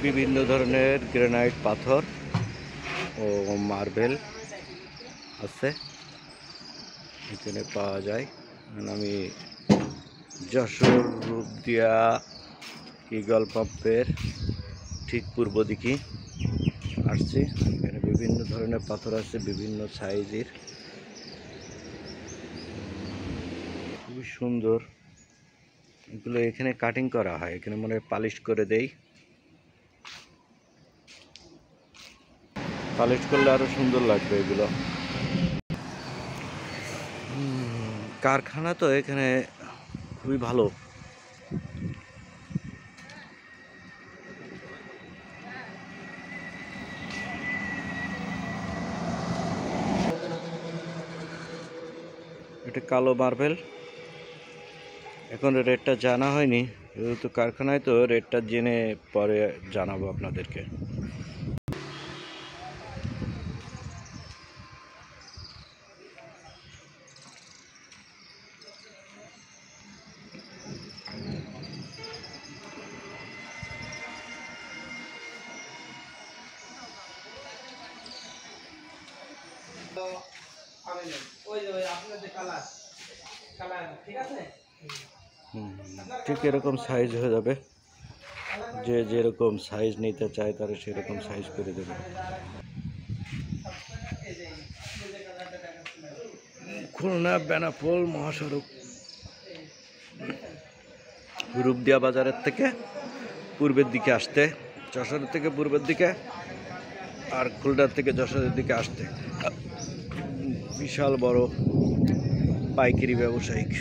বিভিন্ন ধরনের গ্রানাইট পাথর ও মার্বেল আছে এখানে পাওয়া যায়। আমি যশোর রূপদিয়া ইগল পাম্পের ঠিক পূর্ব দিকে আসছি। এখানে বিভিন্ন ধরনের পাথর আছে, বিভিন্ন সাইজের, খুবই সুন্দর। এগুলো এখানে কাটিং করা হয়, এখানে মনে হয় পালিশ করে দেই, পালিশ করলে আরো সুন্দর লাগবে এগুলো। কারখানা তো এখানে খুবই ভালো। এটা কালো মার্বেল, এখন রেটটা জানা হয়নি, যেহেতু কারখানায় তো রেটটা জেনে পরে জানাবো আপনাদেরকে। ঠিক এরকম সাইজ হয়ে যাবে, যে যেরকম সাইজ নিতে চায় তারা সেরকম সাইজ করে দেবে। খুলনা বেনাপোল মহাসড়ক, রূপদিয়া বাজারের থেকে পূর্বের দিকে আসতে, যশোরের থেকে পূর্বের দিকে আর খুলনার থেকে যশোরের দিকে আসতে বিশাল বড় পাইকারি ব্যবসায়িক